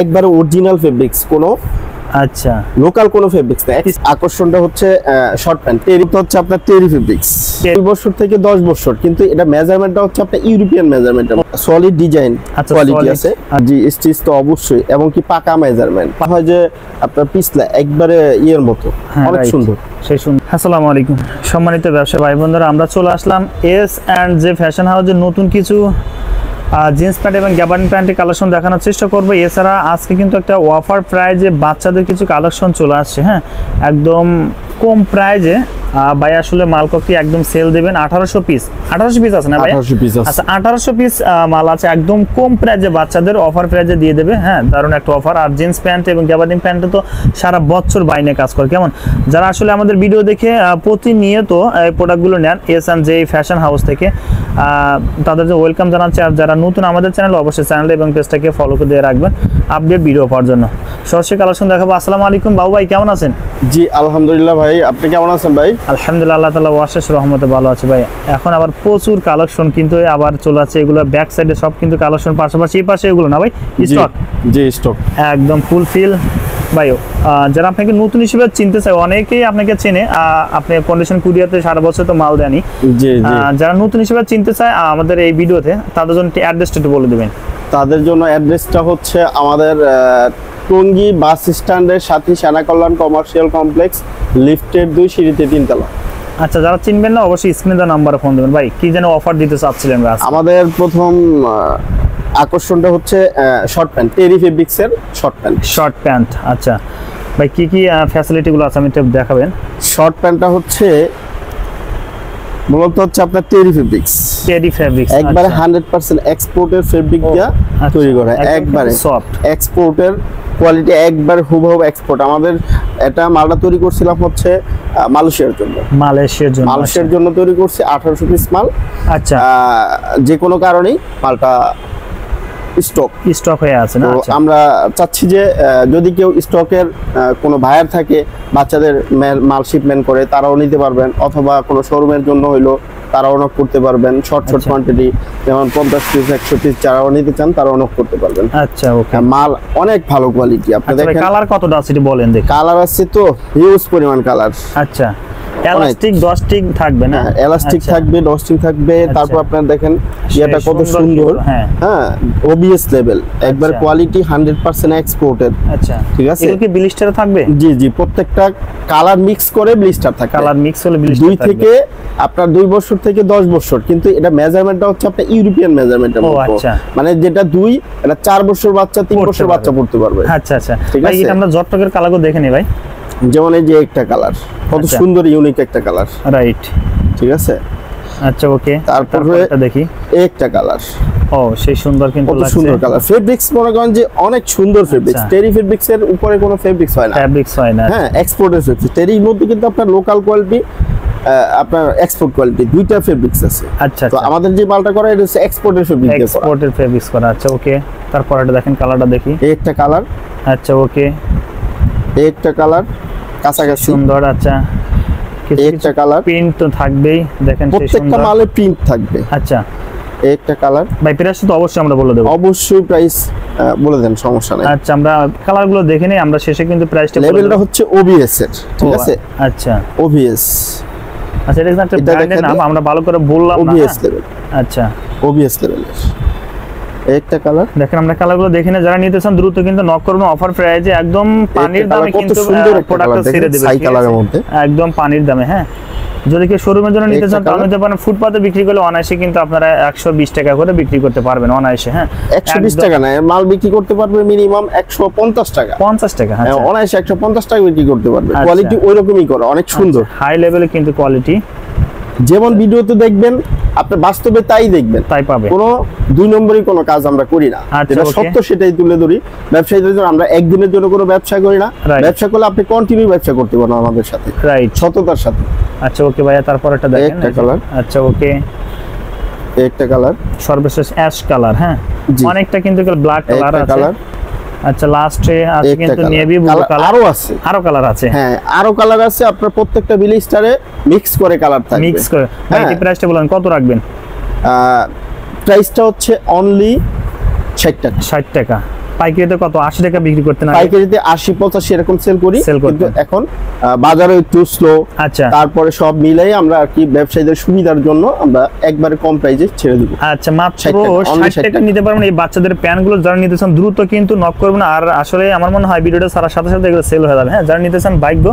একবারে original fabrics, কোনো আচ্ছা লোকাল কোনো ফেব্রিক্স না। আকর্ষণটা হচ্ছে শর্ট প্যান্ট, টেরিতে হচ্ছে আপনার টেরি ফেব্রিক্স 2 বছর থেকে 10 বছর, কিন্তু এটা মেজারমেন্টটা হচ্ছে আপনার European measurement, solid design quality আছে। জি স্টিচ তো অবশ্যই, এবং কি পাকা মেজারমেন্ট হয় যে আপনার পিছলা একবারে ইয়ের মতো, অনেক সুন্দর। সেই সুন্দর। আসসালামু আলাইকুম সম্মানিত ব্যবসায়ী ভাই বোনেরা, আমরা চলে আসলাম S&J ফ্যাশন হাউসের নতুন কিছু জিন্স প্যান্ট এবং গ্যাবার্ডিন প্যান্টের কালেকশন দেখানোর চেষ্টা করবো। এছাড়া আজকে কিন্তু একটা অফার প্রাইজে বাচ্চাদের কিছু কালেকশন চলে আসছে, হ্যাঁ একদম কম প্রাইজে। ভাই আসলে মাল কপি একদম সেল দেবেন 1800 পিস আছে না ভাই? 1800 পিস আছে। আচ্ছা 1800 পিস মাল আছে একদম কম প্রাইজে বাচ্চাদের অফার প্রাইজে দিয়ে দেবে, হ্যাঁ দারুণ একটা অফার। আর জিন্স প্যান্ট এবং গ্যাবার্ডিন প্যান্টে তো সারা বছর বাইনে কাজ করে, কেমন যারা আসলে আমাদের ভিডিও দেখে প্রতিনিয়ত এই প্রোডাক্টগুলো নেন S&J ফ্যাশন হাউস থেকে, তাদের যে ওয়েলকাম জানাচ্ছি। আর যারা নতুন আমাদের চ্যানেলে অবশ্যই চ্যানেল এবং পেজটাকে ফলো করে দিয়ে রাখবেন আপডেট ভিডিও পাওয়ার জন্য। সরাসরি কালেকশন দেখাবো। আসসালামু আলাইকুম বাবু ভাই, কেমন আছেন? জি আলহামদুলিল্লাহ ভাই, আপনি কেমন আছেন ভাই? আলহামদুলিল্লাহ, আল্লাহ তাআলা অশেষ রহমতে ভালো আছে ভাই। এখন আবার প্রচুর কালেকশন কিন্তু আবার চলে আসছে, এগুলো ব্যাক সাইডে সব কিন্তু কালেকশন, পাশাপাশি এই পাশে এগুলো না ভাই স্টক? জি স্টক একদম ফুল ফিল ভাই। যারা আপনাকে নতুন হিসেবে চিনতে চায়, অনেকেই আপনাকে চেনে, আপনি কন্ডিশন কুরিয়াতে সারা বছর তো মাল দেনই। যারা নতুন হিসেবে চিনতে চায় আমাদের এই ভিডিওতে, তাদের জন্য অ্যাড্রেসটা একটু বলে দেবেন। তাদের জন্য অ্যাড্রেসটা হচ্ছে আমাদের টঙ্গী বাস স্ট্যান্ডের সাথে সেনা কল্যাণ কমার্শিয়াল কমপ্লেক্স, লিফটের 2 সিঁড়িতে 3 তলা। আচ্ছা যারা চিনবেন না অবশ্যই স্ক্রিনে দেওয়া নাম্বারে ফোন দেবেন। ভাই কি যেন অফার দিতে চাচ্ছিলেন? আমাদের প্রথম আকর্ষণটা হচ্ছে শর্ট প্যান্ট, টেরি ফেব্রিক্সের শর্ট প্যান্ট। আচ্ছা ভাই কি কি ফ্যাসিলিটিগুলো আছে আমি একটু দেখাবেন। শর্ট প্যান্টটা হচ্ছে মূলত হচ্ছে আপনার টেরি ফেব্রিক্স একবারে 100% এক্সপোর্টের ফেব্রিক দিয়ে তৈরি করা, একবারে সফট এক্সপোর্টের কোয়ালিটি, একবার হুবহু এক্সপোর্ট। আমাদের এটা মালটা তৈরি করছিলাম হচ্ছে মালয়েশিয়ার জন্য তৈরি করছি 1800 পিস মাল। আচ্ছা যে কোনো কারণেই মালটা স্টক হয়ে আছে না। আমরা চাচ্ছি যে যদি কেউ স্টকের কোনো বায়ার থাকে, বাচ্চাদের মাল শিপমেন্ট করে, তারাও নিতে পারবেন, অথবা কোনো শোরুমের জন্য হইলো তারাও নক করতে পারবেন। শর্ট কোয়ান্টিটি যেমন 50 পিস 100 পিস যারাও নিতে চান তারাও নক করতে পারবেন। আচ্ছা ওকে, মাল অনেক ভালো কোয়ালিটি। আপনি দেখেন কালার কতটা আছে একটু বলেন দেখি। কালার আছে তো হিউজ পরিমাণ কালার। আচ্ছা এলাস্টিক ডস্টিক থাকবে না? এলাস্টিক থাকবে, ডস্টিং থাকবে। তারপর আপনারা দেখেন এটা কত সুন্দর, হ্যাঁ ওবিএস লেভেল, একবার কোয়ালিটি 100% এক্সপোর্টেড। আচ্ছা ঠিক আছে, এগুলো কি ব্লিস্টার থাকবে? জি জি, প্রত্যেকটা কালার মিক্স করে ব্লিস্টার থাকবে। কালার মিক্স হলে ব্লিস্টার থাকবে। 2 থেকে আপনার 2 বছর থেকে 10 বছর, কিন্তু এটা মেজারমেন্টটা হচ্ছে আপনার ইউরোপিয়ান মেজারমেন্টের মতো। আচ্ছা মানে যেটা 2 এটা 4 বছর বাচ্চা 3 বছর বাচ্চা পড়তে পারবে। আচ্ছা আচ্ছা ভাই, এটা আমরা জটটকের কালারগুলো দেখে নি ভাই। যেমন এই যে একটা কালার কত সুন্দর ইউনিক একটা কালার, রাইট ঠিক আছে। আচ্ছা ওকে, তারপরে দেখি একটা কালার, ও সেই সুন্দর, কিন্তু কত সুন্দর কালার। ফেব্রিক্স মনে করেন যে অনেক সুন্দর ফেব্রিক্স, টেরি ফেব্রিক্স এর উপরে কোনো ফেব্রিক্স হয় না, হ্যাঁ এক্সপোর্টের ফেব্রিক্স। টেরির মধ্যে কিন্তু আপনার লোকাল কোয়ালিটি, আপনার এক্সপোর্ট কোয়ালিটি, দুইটা ফেব্রিক্স আছে। আচ্ছা তো আমাদের যে মালটা করা এটা হচ্ছে এক্সপোর্টের ফেব্রিক দিয়ে করা, এক্সপোর্টের ফেব্রিক্স করা। আচ্ছা ওকে, তারপর এটা দেখেন কালারটা দেখি। একটা কালার, আচ্ছা ওকে একটা কালার কাছাকাছি সুন্দর। আচ্ছা একটা কালার, প্রিন্ট তো থাকবেই দেখেন, প্রত্যেকটা মালে প্রিন্ট থাকবে। আচ্ছা একটা কালার ভাই, প্রাইস তো অবশ্যই আমরা বলে দেব, অবশ্যই প্রাইস বলে দেন, সমস্যা নাই। আচ্ছা আমরা কালারগুলো দেখে নেই, আমরা শেষে কিন্তু প্রাইসটা লেভেলটা হচ্ছে ওবিএস এর, ঠিক আছে। আচ্ছা ওবিএস, আচ্ছা এটা একটা ব্র্যান্ডের নাম, আমরা ভালো করে বললাম না। ওবিএস লেভেল, আচ্ছা ওবিএস লেভেলের একটা কালার দেখেন। আমরা কালারগুলো দেখে না, যারা নিতে চান দ্রুত কিন্তু নক করবেন। অফার প্রাইসে একদম পানির দামে কিন্তু প্রোডাক্টটা ছেড়ে দেবে, ছাই কালারের মধ্যে একদম পানির দামে। হ্যাঁ যদি কেউ শোরুমের জন্য নিতে চান তাহলে নিতে পারেন। ফুটপাতে বিক্রি করলে অনায়াসে কিন্তু আপনারা 120 টাকা করে বিক্রি করতে পারবেন অনায়াসে। হ্যাঁ 120 টাকা না, মাল বিক্রি করতে পারবে মিনিমাম 150 টাকা, 50 টাকা। হ্যাঁ অনায়াসে 150 টাকা বিক্রি করতে পারবে। কোয়ালিটি ওইরকমই করে, অনেক সুন্দর হাই লেভেলে কিন্তু কোয়ালিটি। যেমন ভিডিওতে দেখবেন আপনি বাস্তবে তাই দেখবেন, তাই পাবে। কোনো 2 নম্বরই কোনো কাজ আমরা করি না, যেটা সত্য সেটাই তুলে ধরি। ব্যবসায়ীদের জন্য আমরা একদিনের জন্য কোনো ব্যবসা করি না, ব্যবসা করলে আপনি কন্টিনিউ ব্যবসা করতে পারেন আমাদের সাথে, রাইট, সততার সাথে। আচ্ছা ওকে ভাইয়া, তারপর এটা দেখেন একটা কালার। আচ্ছা ওকে, একটা কালার সর্বশেষ অ্যাশ কালার। হ্যাঁ অনেকটা কিন্তু ব্ল্যাক কালার আছে। আচ্ছা লাস্টে আছে কিন্তু নেভি ব্লু কালার, আরো কালার আছে। হ্যাঁ আরো কালার আছে, আপনার প্রত্যেকটা ব্লিস্টারে মিক্স করে কালার থাকবে, মিক্স করে। ভাই এই প্রাইসটা বলেন কত রাখবেন? প্রাইসটা হচ্ছে অনলি 60 টাকা। 60 টাকা পাইকারিতে কত 80 টাকা বিক্রি করতে না? পাইকারিতে 80-85 এরকম সেল করি, কিন্তু এখন বাজারে একটু স্লো। আচ্ছা, তারপরে সব মিলাই আমরা আর কি ব্যবসায়ীদের সুবিধার জন্য আমরা একবারে কম প্রাইসে ছেড়ে দিব। আচ্ছা, মাত্র 60 টাকা নিতে পারবেন এই বাচ্চাদের প্যান্টগুলো। যারা নিতে চান দ্রুত কিন্তু নক করবেন। আর আসলে আমার মনে হয় ভিডিওটা সারা সাথে সাথে এগুলো সেল হয়ে যাবে। হ্যাঁ, যারা নিতে চান ভাগ্য,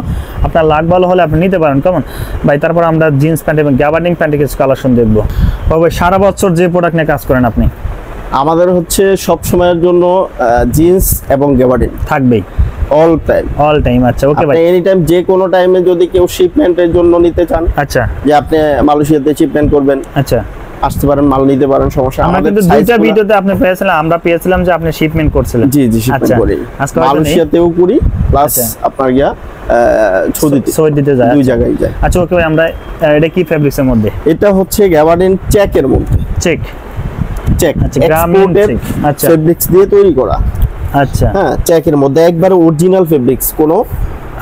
আপনার লাখ ভালো হলে আপনি নিতে পারেন। কেমন ভাই? তারপর আমরা জিন্স প্যান্ট এবং গ্যাবার্ডিং প্যান্টের কিছু কালেকশন দেখবো। ভাই সারা বছর যে প্রোডাক্ট নিয়ে কাজ করেন আপনি? আমাদের হচ্ছে সব সময়ের জন্য জিন্স এবং গ্যাবার্ডিন থাকবেই অল টাইম। আচ্ছা, ওকে ভাই। এনি টাইম যে কোনো টাইমে যদি কেউ শিপমেন্টের জন্য নিতে চান, আচ্ছা, যে আপনি মালয়েশিয়াতে শিপমেন্ট করবেন, আচ্ছা, আসতে পারেন, মাল নিতে পারেন, সমস্যা। আমরা কিন্তু দুইটা ভিডিওতে আপনি পেয়েছিলাম, আমরা পেয়েছিলাম যে আপনি শিপমেন্ট করছিলেন। জি শিপমেন্ট করি, মালয়েশিয়াতেও করি, প্লাস আপনার গিয়া সৌদিতে যায়, দুই জায়গায় যায়। আচ্ছা, ওকে ভাই। আমরা এটা কি ফেব্রিক্সের মধ্যে? এটা হচ্ছে গ্যাবার্ডিন চেকের মধ্যে। চেক আচ্ছা, গ্রামীণ চেক। আচ্ছা, ফেব্রিক্স দিয়ে তৈরি করা। আচ্ছা, হ্যাঁ, চেকের মধ্যে একবারে অরিজিনাল ফেব্রিক্স, কোনো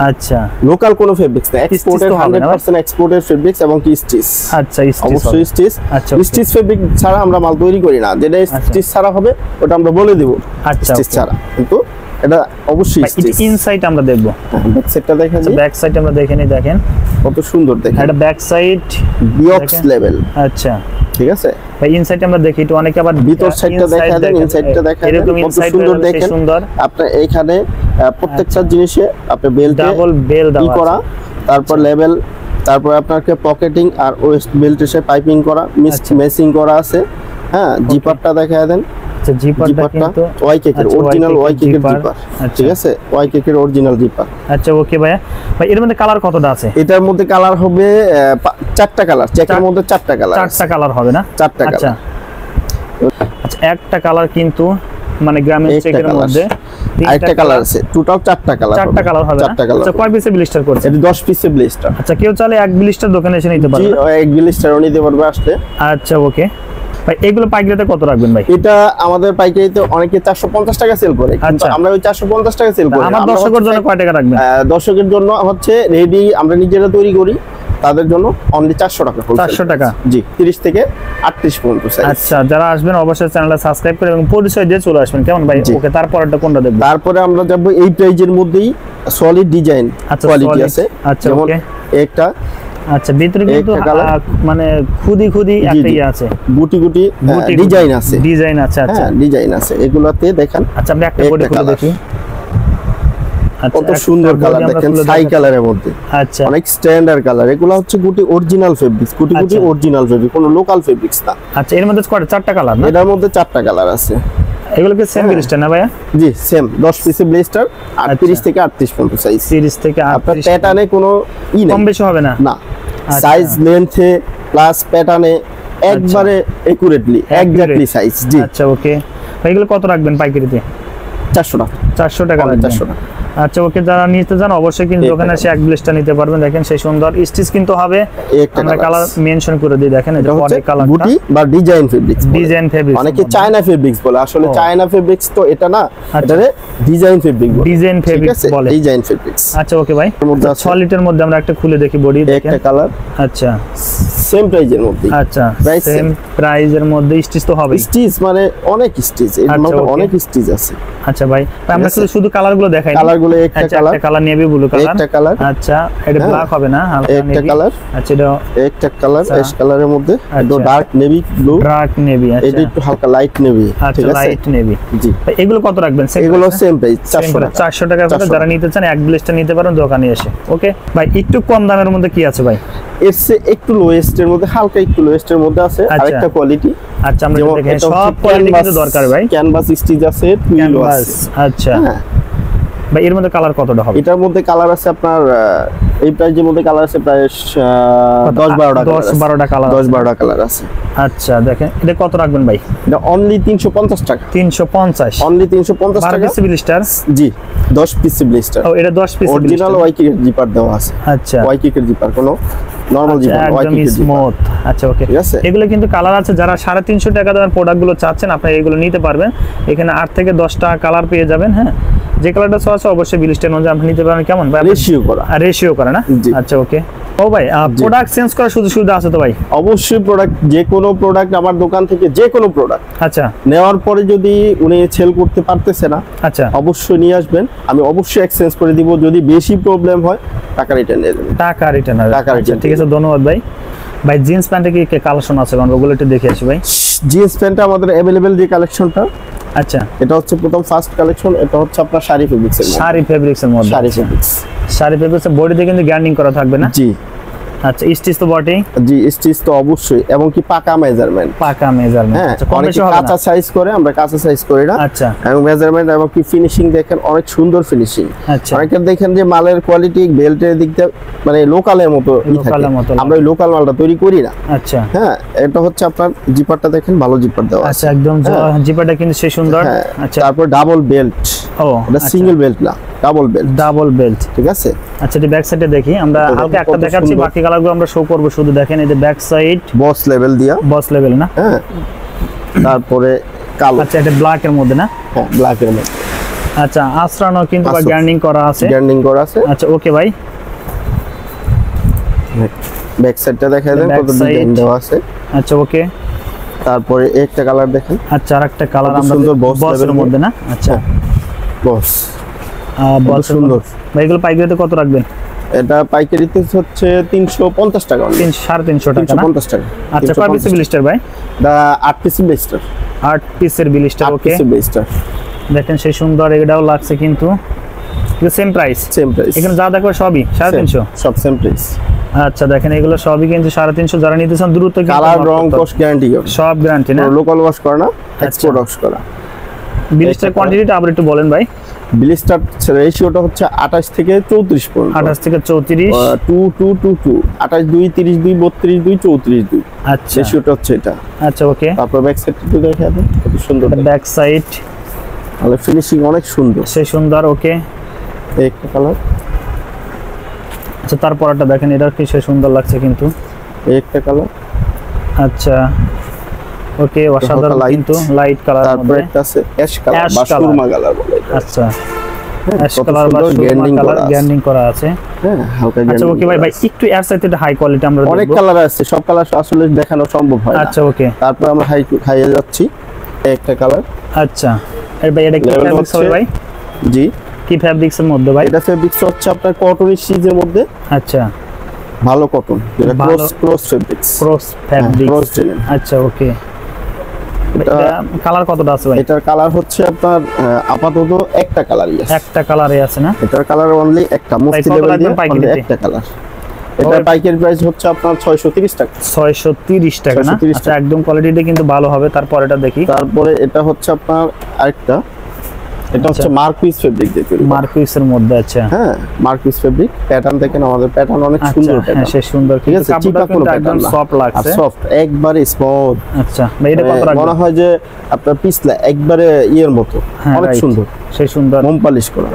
আচ্ছা লোকাল কোনো ফেব্রিক্স না, এক্সপোর্টেড 100% এক্সপোর্টেড ফেব্রিক্স এবং কি স্টিচ। আচ্ছা, অবশ্যই স্টিচ। আচ্ছা, স্টিচ ফেব্রিক ছাড়া আমরা মাল তৈরি করি না, যেটা স্টিচ ছাড়া হবে ওটা আমরা বলে দেব। আচ্ছা, স্টিচ ছাড়া, কিন্তু এটা অবশ্যই স্টিচ। ইনসাইড আমরা দেখব, ব্যাক সাইডটা দেখেন। ব্যাক সাইড আমরা দেখে নিই, দেখেন কত সুন্দর। দেখেন এটা ব্যাক সাইড বিয়ক্স লেভেল। আচ্ছা, ঠিক আছে ভাই। ইনসাইড আমরা দেখি একটু, অনেকে আবার ভিতর সাইডটা দেখা দেন, ইনসাইডটা দেখা দেন, কত সুন্দর দেখেন। আপনি এখানে প্রত্যেকটা জিনিসে আপনি ডাবল বেল দেওয়া করা, তারপর লেভেল, তারপর আপনাকে পকেটিং আর ওয়েস্ট বেল্টের সাথে পাইপিং করা, মেসিং করা আছে। হ্যাঁ, জিপারটা দেখা দেন। আচ্ছা, জিপারটা কিন্তু ওয়াইকেকের অরিজিনাল ওয়াইকেকের জিপার। ঠিক আছে, ওয়াইকেকের অরিজিনাল জিপার। আচ্ছা, ওকে ভাই। ভাই এর মধ্যে কালার কতটা আছে? এটার মধ্যে কালার হবে 4টা কালার। চেকের মধ্যে 4টা কালার, 4টা কালার হবে না? 4টা কালার। আচ্ছা, একটা কালার কিন্তু মানে গ্রামীণ চেকের মধ্যে আরেকটা কালার আছে। টোটাল 4টা কালার। 4টা কালার হবে। 4টা কালার। আচ্ছা, কয় পিসে ব্লিস্টার করছে? এটা 10 পিসে ব্লিস্টার। আচ্ছা, কেউ চাইলে এক ব্লিস্টার দোকানে এসে নিতে পারবে? জি, এক ব্লিস্টারও নিতে পারবে আসলে। আচ্ছা, ওকে ভাই। এগুলো পাইকারিতে কত রাখবেন ভাই? এটা আমাদের পাইকারিতে অনেকে 450 টাকা সেল করে, কিন্তু আমরা ওই 450 টাকা সেল করি। আমার দর্শকের জন্য কয় টাকা রাখবেন? দর্শকের জন্য হচ্ছে রেডি আমরা নিজেরা তৈরি করি, তাদের জন্য অনলি 400 টাকা। 400 টাকা? জি, 30 থেকে 38 পর্যন্ত সাইজ। আচ্ছা, যারা আসবেন অবশ্যই চ্যানেলটা সাবস্ক্রাইব করে এবং পরিচয় দিয়ে চলে আসবেন। কেমন ভাই? ওকে, তারপরটা কোনটা দেখব? তারপরে আমরা যাব এই প্রাইজের মধ্যেই সলিড ডিজাইন কোয়ালিটি আছে। আচ্ছা, ওকে। একটা আচ্ছা, ভিতরে কিন্তু মানে খুদি একটা ইয়ে আছে, গুটি ডিজাইন আছে। ডিজাইন আছে। আচ্ছা, ডিজাইন আছে এগুলাতে দেখেন। আচ্ছা, আমরা একটা বডি খুলে দেখি। কত সুন্দর কালার দেখেন, ছাই কালারের মধ্যে। আচ্ছা, অনেক স্ট্যান্ডার্ড কালার। এগুলো হচ্ছে গুটি অরিজিনাল ফেব্রিক্স, গুটি অরিজিনাল ফেব্রিক, কোনো লোকাল ফেব্রিক্স না। আচ্ছা, এর মধ্যে কয়টা? 4টা কালার না? এটার মধ্যে 4টা কালার আছে। এগুলো কি সেম ব্লিস্টার না ভাইয়া? জি, সেম 10 পিসের ব্লিস্টার, 30 থেকে 38 পর্যন্ত সাইজ। 30 থেকে 38। আপনার প্যাটার্নে কোনো কম বেশি হবে না? না, সাইজ লেন্থে প্লাস প্যাটার্নে একবারে একুরেটলি এক্স্যাক্টলি সাইজ। জি। আচ্ছা, ওকে ভাই। এগুলো কত রাখবেন পাইকারিতে? 400 টাকা। 400 টাকা। 400 টাকা। আচ্ছা, ওকে। যারা নিতে চান অবশ্যই কিন্তু দোকানে এসে এক ব্লিস্টার নিতে পারবেন। দেখেন সেই সুন্দর স্টিচ কিন্তু হবে। আমরা কালার মেনশন করে দিই, দেখেন এটা বডি কালার, গুটি বা ডিজাইন ফেব্রিক্স। ডিজাইন ফেব্রিক্স, অনেকে চায়না ফেব্রিক্স বলে, আসলে চায়না ফেব্রিক্স তো এটা না, এটা ডিজাইন ফেব্রিক বলে। ডিজাইন ফেব্রিক্স বলে, ডিজাইন ফেব্রিক্স। আচ্ছা, ওকে ভাই। সলিডের মধ্যে আমরা একটা খুলে দেখি বডি, দেখেন একটা কালার। আচ্ছা, সেম প্রাইজের মধ্যে। আচ্ছা, সেম প্রাইজের মধ্যে স্টিচ তো হবে। স্টিচ মানে অনেক স্টিচ, এর মধ্যে অনেক স্টিচ আছে। আচ্ছা ভাই, আমরা শুধু কালারগুলো দেখাই। কালারগুলো একটা কালার নেভি ব্লু কালার, একটা কালার। আচ্ছা, এটা ব্ল্যাক হবে না, হালকা নেভি। একটা কালার। আচ্ছা, এটা একটা কালার অ্যাশ কালারের মধ্যে, একটু dark navy blue, dark navy. আচ্ছা, এটা একটু হালকা লাইট নেভি। ঠিক আছে, লাইট নেভি। জি। এগুলো কত রাখবেন? এগুলো সেম প্রাইস, 400 টাকা। 400 টাকা করে। যারা নিতে চান এক ব্লেস্টার নিতে পারেন দোকানে এসে। ওকে ভাই, একটু কম দামের মধ্যে কি আছে ভাই? এর চেয়ে একটু লোয়েস্টের মধ্যে, হালকা একটু লোয়েস্টের মধ্যে আছে আরেকটা কোয়ালিটি। আচ্ছা, আমরা দেখেন সব কোয়ালিটি কিন্তু দরকার ভাই। ক্যানভাস স্টিচ আছে, টুইল আছে। আচ্ছা ভাই, এর মধ্যে কালার কতটা হবে? এটার মধ্যে কালার আছে আপনার এই প্রাইজের মধ্যে কালার আছে প্রায় 10-12টা কালার। 10-12টা কালার আছে। আচ্ছা, দেখেন এটা কত রাখবেন ভাই? এটা অনলি 350 টাকা। 350? অনলি 350 টাকা। 12 পিস ব্লিস্টার? জি, 10 পিস ব্লিস্টার। ও, এটা 10 পিস অরিজিনাল ওয়াইকিকের জিপার দেওয়া আছে। আচ্ছা, ওয়াইকিকের জিপার, কোনো নরমাল জিপার, ওয়াইকিকের স্মুথ। আচ্ছা, ওকে। এগুলো কিন্তু কালার আছে। যারা 350 টাকা দামের প্রোডাক্টগুলো চাচ্ছেন আপনারা এগুলো নিতে পারবেন। এখানে 8 থেকে 10টা কালার পেয়ে যাবেন। হ্যাঁ, যে কালারটা আছে অবশ্যই ব্লিস্টার অনুযায়ী আপনি নিতে পারেন। কেমন ভাই? রেশিও করা না? আচ্ছা, ওকে। ও ভাই প্রোডাক্ট চেঞ্জ করার সুবিধা আছে তো ভাই? অবশ্যই প্রোডাক্ট, যে কোনো প্রোডাক্ট আমার দোকান থেকে যে কোনো প্রোডাক্ট আচ্ছা নেওয়ার পরে যদি উনি সেল করতে পারতেছে না, আচ্ছা অবশ্যই নিয়ে আসবেন, আমি অবশ্যই এক্সচেঞ্জ করে দিব। যদি বেশি প্রবলেম হয় টাকা রিটার্ন দিয়ে দেবেন। টাকা রিটার্ন হবে, টাকা আচ্ছা return ঠিক আছে, ধন্যবাদ ভাই। ভাই জিন্স প্যান্টে কি কালেকশন আছে কারণ ওগুলো একটু দেখে আসি ভাই। জিন্স প্যান্টটা আমাদের অ্যাভেলেবেল যে কালেকশনটা, আচ্ছা এটা হচ্ছে প্রথম ফার্স্ট কালেকশন। এটা হচ্ছে আপনার শাড়ি ফেব্রিক্সের মধ্যে। শাড়ি ফেব্রিক্সের মধ্যে, শাড়ি ফেব্রিক্স, শাড়ি ফেব্রিক্সের বডিতে কিন্তু গ্যান্ডিং করা থাকবে না? জি আচ্ছা স্টিচ তো বটে, জি স্টিচ তো অবশ্যই, এবং কি পাকা মেজারমেন্ট। পাকা মেজারমেন্ট, হ্যাঁ, আচ্ছা কম অনেকে বেশি হবে কাঁচা না? সাইজ করে, আমরা কাঁচা সাইজ করি না। আচ্ছা এবং মেজারমেন্ট এবং কি ফিনিশিং দেখেন, অনেক সুন্দর ফিনিশিং। আচ্ছা অনেকে দেখেন যে মালের কোয়ালিটি বেল্টের দিক দিয়ে মানে লোকালের মতো ই থাকে, লোকালের মতো আমরা ওই লোকাল মালটা তৈরি করি না। আচ্ছা হ্যাঁ, এটা হচ্ছে আপনার জিপারটা দেখেন, ভালো জিপার দেওয়া আছে। আচ্ছা একদম জিপাটা কিন্তু সেই সুন্দর। হ্যাঁ, আচ্ছা তারপর ডাবল বেল্ট, ও এটা সিঙ্গেল বেল্ট না, ডাবল বেল্ট, ডাবল বেল্ট। ঠিক আছে। আচ্ছা এই ব্যাক সাইডে দেখি আমরা এটা হালকা একটা কত দেখাচ্ছি, সুন্দর। বাকি কালারগুলো আমরা শো করব, শুধু দেখেন এই যে ব্যাক সাইড বস লেভেল দিয়া, বস লেভেল না? হ্যাঁ, তারপরে কালো, আচ্ছা এটা ব্ল্যাক এর মধ্যে না? হ্যাঁ ব্ল্যাকের মধ্যে আচ্ছা আশ্রানো কিন্তু বা আশ্রয়। গ্যান্ডিং করা আছে। গ্যান্ডিং করা আছে। আচ্ছা ওকে ভাই, ব্যাক সাইডটা দেখাই দেন, Back কত ডিজাইন side। দেওয়া আছে। আচ্ছা ওকে, তারপরে একটা কালার দেখেন, আচ্ছা আরেকটা কালার কত আমরা সুন্দর boss বসের level মধ্যে না? আচ্ছা বস বস সুন্দর। ভাই এগুলো পাইকারিতে কত রাখবেন? এটা পাইকারিতে হচ্ছে 350 টাকা, 350 টাকা না? 350 টাকা। আচ্ছা কয় পিস ব্লিস্টার ভাই? দা 8 পিস ব্লিস্টার, 8 পিসের ব্লিস্টার। 8 ওকে পিস ব্লিস্টার, দেখেন সেই সুন্দর, এটাও লাগছে কিন্তু সেম প্রাইস। সেম প্রাইস, এখানে যা দেখো সবই 350। সব সেম প্রাইস। আচ্ছা দেখেন এগুলো সবই কিন্তু 350, যারা নিতে চান দ্রুত কিন্তু কালার knock রং করতে হবে। কস গ্যারান্টি হবে, সব গ্যারান্টি না? লোকাল ওয়াশ করা না, এক্সপোর্ট ওয়াশ করা। ব্লিস্টার কোয়ান্টিটিটা আবার একটু বলেন ভাই। ব্লিস্টার রেশিওটা হচ্ছে 28 থেকে 34 পর্যন্ত। 28 থেকে 34। 2 2 2 2 28 2 30 2 32 2 34 2 আচ্ছা রেশিওটা হচ্ছে এটা। আচ্ছা ওকে, তারপর ব্যাক সাইডটা একটু দেখা দেন, কত সুন্দর, ব্যাক সাইড তাহলে ফিনিশিং অনেক সুন্দর। সেই সুন্দর। ওকে এই একটা কালার, আচ্ছা তারপরটা দেখেন, এটা কি সেই সুন্দর লাগছে কিন্তু। এই একটা কালার, আচ্ছা ওকে অসাধারণ light। কিন্তু লাইট কালার তারপর মধ্যে। একটা আছে অ্যাশ কালার Ash বা colour। সুরমা কালার বলে এটা। আচ্ছা হ্যাঁ, অ্যাশ কত কালার বা সুন্দর সুরমা গ্যান্ডিং কালার করা আছে। গ্যান্ডিং করা আছে। হ্যাঁ, হালকা আচ্ছা গ্যান্ডিং ওকে ভাই, করা ভাই আছে। একটু এর সাথে হাই কোয়ালিটি আমরা অনেক দেখব। কালার আছে, সব কালার আসলে দেখানো সম্ভব হয় না। আচ্ছা ওকে, তারপর আমরা হাইয়ে যাচ্ছি, এই একটা কালার। আচ্ছা এর ভাই এটা কি Level ফ্যাব্রিক্স হবে হচ্ছে- ভাই? জি, কি ফ্যাব্রিক্সের মধ্যে ভাই? এটা ফেব্রিক্স হচ্ছে আপনার কটন স্টিচের মধ্যে, আচ্ছা ভালো কটন, যেটা ভালো- cross fabrics, cross cross fabrics. Denim. আচ্ছা ওকে, এটা- এটা কালার কতটা আছে ভাই? এটার কালার হচ্ছে আপনার আপাতত একটা কালারই আছে। একটা কালারে আছে না? এটার কালার অনলি একটা, মুফতি কত লেভেল লাগবে দিয়ে পাইকারিতে? only একটা কালার। এটা পাইকারি প্রাইস হচ্ছে আপনার 630 টাকা। 630 টাকা না? 630 আচ্ছা একদম কোয়ালিটিটা কিন্তু ভালো হবে। তারপর এটা দেখি, তারপরে এটা হচ্ছে আপনার আরেকটা, এটা হচ্ছে আচ্ছা। মার্কুইস ফেব্রিক দিয়ে তৈরি করা। মার্কুইসের মধ্যে। আচ্ছা হ্যাঁ, মার্কুইস ফেব্রিক। প্যাটার্ন দেখেন, আমাদের প্যাটার্ন অনেক আচ্ছা সুন্দর হ্যাঁ প্যাটার্ন, সে সুন্দর ঠিক কিন্তু আছে, কাপড়টা চিপা কোনো কিন্তু একদম প্যাটার্ন না, সফট আর লাগছে। সফট একবারে স্মুথ। আচ্ছা ভাই এটা কত রাখবেন? মনে হয় যে আপনার পিছলা একবারে ইয়ের মতো, হ্যাঁ, অনেক right। সুন্দর, সেই সুন্দর। মোম পালিশ করা।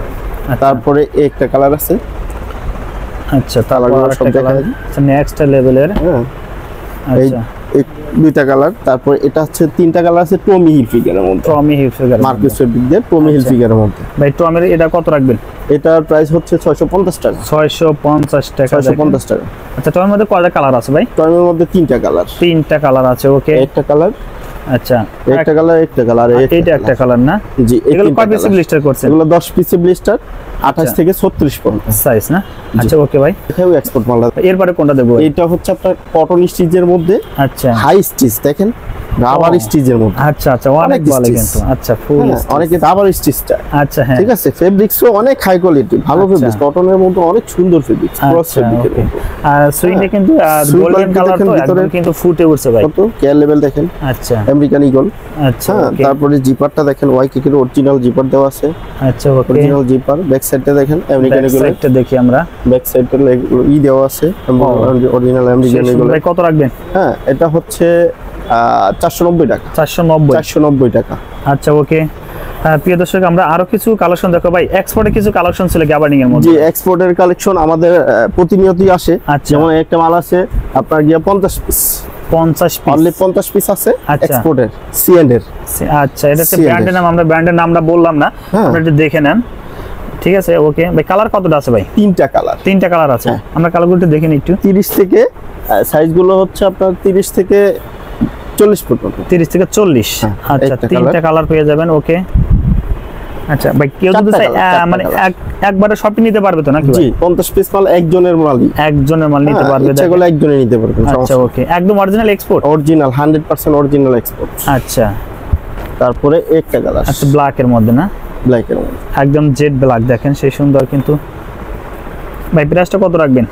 আচ্ছা, তারপরে এই একটা কালার আছে, আচ্ছা তারপর কালারগুলো আরেকটা সব দেখা কালার। যায়। আচ্ছা নেক্সট লেভেলের। হ্যাঁ, এই আচ্ছা এই দুইটা কালার। তারপর এটা হচ্ছে তিনটা কালার আছে টমি হিলফিগারের মধ্যে, টমি হিলফিগার। মার্কুইস ফেব্রিক দিয়ে টমি আচ্ছা। হিলফিগারের মধ্যে। ভাই টমের এটা কত রাখবেন? এটার প্রাইস হচ্ছে 650 টাকা। 650 টাকা। 650 টাকা। আচ্ছা টমের মধ্যে কয়টা কালার আছে ভাই? টমের মধ্যে তিনটা কালার, 3টা কালার আছে। ওকে একটা কালার, আচ্ছা একটা কালার, একটা কালার, এইটা একটা কালার না? জি, এই এগুলো তিনটা কয় পিস কালার। ব্লিস্টার করছেন? এগুলো 10 পিসের ব্লিস্টার, 28 আচ্ছা। থেকে 36 পর্যন্ত সাইজ না? আচ্ছা ওকে ভাই, এটাও এক্সপোর্ট মাল। এরপরে কোনটা দেবো? এটা হচ্ছে আপনার কটন স্টিচের মধ্যে, আচ্ছা হাই স্টিচ দেখেন, রাবার ও। স্টিচের মধ্যে। আচ্ছা আচ্ছা অনেক অনেক ভালো stitch। কিন্তু। আচ্ছা ফুল হ্যাঁ, অনেকে রাবার স্টিচটা, আচ্ছা হ্যাঁ ঠিক আছে, ফেব্রিক্সও অনেক হাই কোয়ালিটি, ভালো আচ্ছা। ফেব্রিক্স, কটনের মধ্যে অনেক সুন্দর ফেব্রিক্স, ক্রস আচ্ছা ফেব্রিকের ওকে। মধ্যে। আর সুইংটা হ্যাঁ। কিন্তু সুইং গোল্ডেন quality কালার দেখেন তো ভিতরে। একদম কিন্তু ফুটে উঠছে ভাই। কত কেয়ার লেভেল দেখেন, আচ্ছা আমেরিকান ইগল। আচ্ছা হ্যাঁ, ওকে তারপরে জিপারটা দেখেন, ওয়াইকিকের অরিজিনাল জিপার দেওয়া আছে, আচ্ছা ওকে। Original zipper. ব্যাক সাইডটা দেখেন, আমেরিকান ব্যাক ইগলের সাইডটা দেখি আমরা। ব্যাক সাইডটা দেওয়া আছে, অরিজিনাল আমেরিকান সেই ইগলের। ভাই কত রাখবেন? হ্যাঁ, এটা হচ্ছে 490 টাকা। 490। 490 টাকা। আচ্ছা ওকে। প্রিয় দর্শক আমরা আরো কিছু কালেকশন দেখো ভাই। এক্সপোর্টে কিছু কালেকশন ছিল গ্যাবার্ডিং এর জি, মধ্যে। এক্সপোর্টের কালেকশন আমাদের প্রতিনিয়তই আসে। আচ্ছা। যেমন একটা মাল আছে আপনার গিয়া 50 পিস, 50 অনলি পিস। 50 পিস আছে আচ্ছা। এক্সপোর্টের, সিএন্ড এর। আচ্ছা এটা হচ্ছে CND ব্র্যান্ডের নাম, আমরা ব্র্যান্ডের নামটা বললাম না, হ্যাঁ। আপনারা একটু দেখে নেন। ঠিক আছে ওকে ভাই। কালার কতটা আছে ভাই? 3টা কালার। 3টা কালার আছে। আমরা কালারগুলো একটু দেখে নিই একটু। 30 থেকে সাইজগুলো হচ্ছে আপনার 30 থেকে 40 পর্যন্ত। 30 থেকে 40। আচ্ছা, 3টা কালার পেয়ে যাবেন। ওকে আচ্ছা ভাই, কেউ যদি চায় মানে একবারে শপিং নিতে পারবে তো নাকি? জি, 50 পিস মাল একজনের মালই, একজনের মাল নিতে পারবে। সেগুলো একজনে নিতে পারবে। আচ্ছা ওকে, একদম original export. Original 100% original export. আচ্ছা, তারপরে একটা কালার। আচ্ছা, ব্ল্যাক এর মধ্যে না? ব্ল্যাক এর মধ্যে একদম জেড ব্ল্যাক, দেখেন সেই সুন্দর। কিন্তু ভাই প্রাইসটা কত রাখবেন?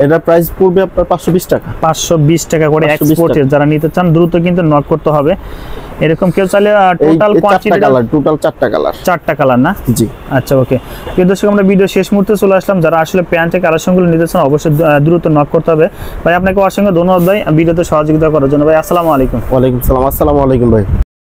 এটা প্রাইস পড়বে আপনার 520 টাকা। 520 টাকা করে এক্সপোর্টের। যারা নিতে চান দ্রুত কিন্তু নক করতে হবে। এরকম কেউ চাইলে টোটাল কোয়ান্টিটি কালার, টোটাল 4টা কালার। 4টা কালার না? জি আচ্ছা ওকে। প্রিয় দর্শক, আমরা ভিডিও শেষ মুহূর্তে চলে আসলাম। যারা আসলে প্যান্টের কালেকশনগুলো নিতে চান অবশ্যই দ্রুত নক করতে হবে। ভাই আপনাকে অসংখ্য ধন্যবাদ ভাই ভিডিওতে সহযোগিতা করার জন্য। ভাই আসসালামু আলাইকুম। ওয়ালাইকুম সালাম। আসসালামু আলাইকুম ভাই।